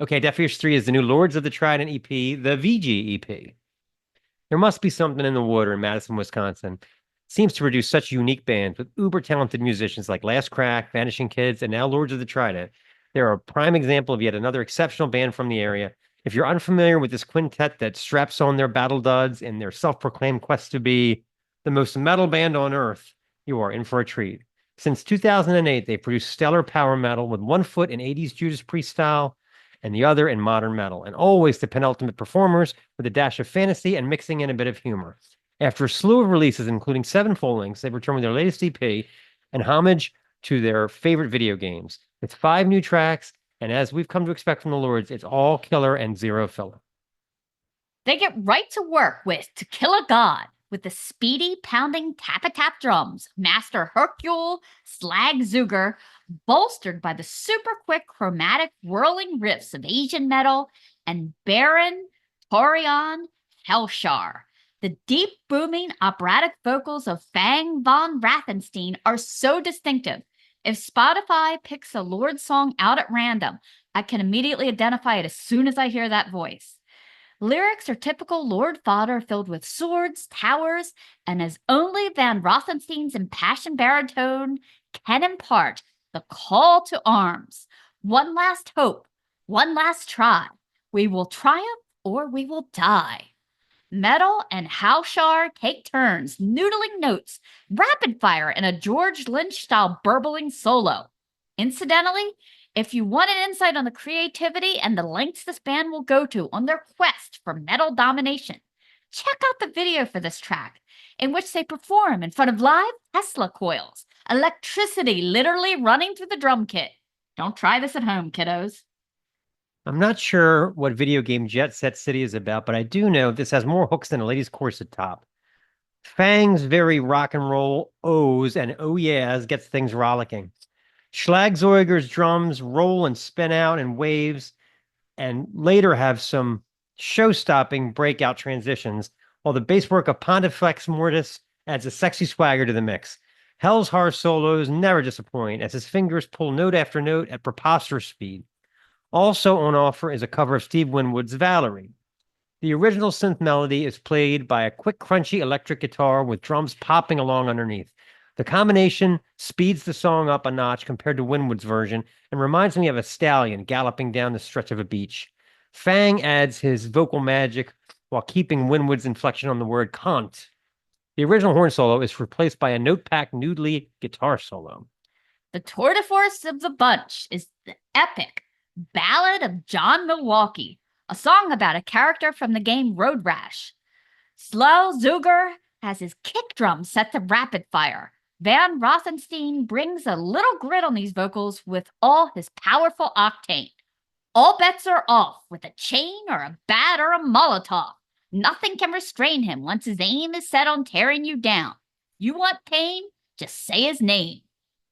Okay, Death Wish 3 is the new Lords of the Trident EP, the VG EP. There must be something in the water in Madison, Wisconsin. Seems to produce such unique bands with uber talented musicians like Last Crack, Vanishing Kids, and now Lords of the Trident. They're a prime example of yet another exceptional band from the area. If you're unfamiliar with this quintet that straps on their battle duds in their self-proclaimed quest to be the most metal band on earth, you are in for a treat. Since 2008, they produced stellar power metal with one foot in 80s Judas Priest style and the other in modern metal, and always the penultimate performers with a dash of fantasy and mixing in a bit of humor. After a slew of releases, including 7 full lengths, they've returned with their latest EP and homage to their favorite video games. It's 5 new tracks, and as we've come to expect from the Lords, it's all killer and zero filler. They get right to work with To Kill a God, with the speedy, pounding tap-a-tap drums, Master Hercule Slagzooger, bolstered by the super-quick, chromatic, whirling riffs of Asian metal, and Baron Torion Helshar. The deep, booming, operatic vocals of Fang von Rathenstein are so distinctive. If Spotify picks a Lord song out at random, I can immediately identify it as soon as I hear that voice. Lyrics are typical Lord fodder filled with swords, towers, and as only Van Rothenstein's impassioned baritone can impart, the call to arms. One last hope, one last try. We will triumph or we will die. Metal and Haushar take turns, noodling notes, rapid fire in a George Lynch-style burbling solo. Incidentally, if you want an insight on the creativity and the lengths this band will go to on their quest for metal domination, check out the video for this track, in which they perform in front of live Tesla coils, electricity literally running through the drum kit. Don't try this at home, kiddos. I'm not sure what video game Jet Set City is about, but I do know this has more hooks than a lady's corset top. Fang's very rock and roll O's and oh yeahs gets things rollicking. Schlagzeuger's drums roll and spin out in waves and later have some show-stopping breakout transitions, while the bass work of Pontifex Mortis adds a sexy swagger to the mix. Helshar solos never disappoint as his fingers pull note after note at preposterous speed. Also on offer is a cover of Steve Winwood's Valerie. The original synth melody is played by a quick, crunchy electric guitar with drums popping along underneath. The combination speeds the song up a notch compared to Winwood's version and reminds me of a stallion galloping down the stretch of a beach. Fang adds his vocal magic while keeping Winwood's inflection on the word "can't." The original horn solo is replaced by a note-packed noodly guitar solo. The tour de force of the bunch is the epic Ballad of John Milwaukee, a song about a character from the game Road Rash. Slagzooger has his kick drum set to rapid fire. Van Rothenstein brings a little grit on these vocals with all his powerful octane. All bets are off with a chain or a bat or a Molotov. Nothing can restrain him once his aim is set on tearing you down. You want pain? Just say his name.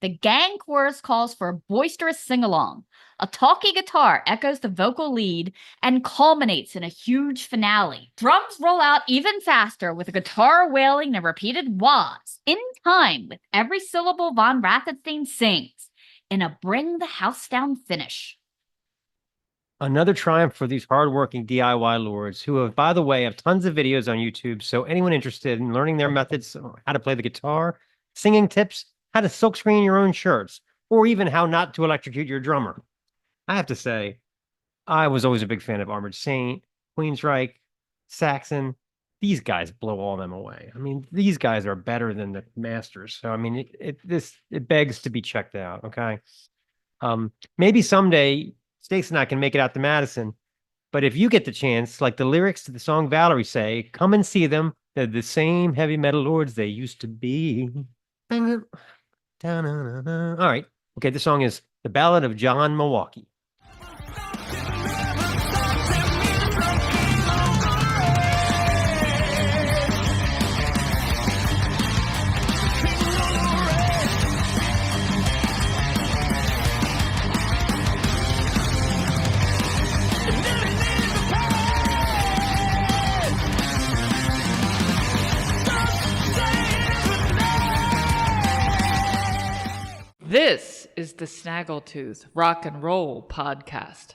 The gang chorus calls for a boisterous sing-along. A talky guitar echoes the vocal lead and culminates in a huge finale. Drums roll out even faster with a guitar wailing and repeated wahs, in time with every syllable Von Rothenstein sings, in a bring-the-house-down finish. Another triumph for these hardworking DIY lords who have, by the way, have tons of videos on YouTube, so anyone interested in learning their methods, how to play the guitar, singing tips, how to silkscreen your own shirts, or even how not to electrocute your drummer. I have to say, I was always a big fan of Armored Saint, Queensryche, Saxon. These guys blow all them away. I mean, these guys are better than the masters. So, I mean, it begs to be checked out, okay? Maybe someday Stace and I can make it out to Madison. But if you get the chance, like the lyrics to the song Valerie say, come and see them. They're the same heavy metal lords they used to be. All right. Okay, the song is The Ballad of John Milwaukee. This is the Snaggletooth Rock and Roll Podcast.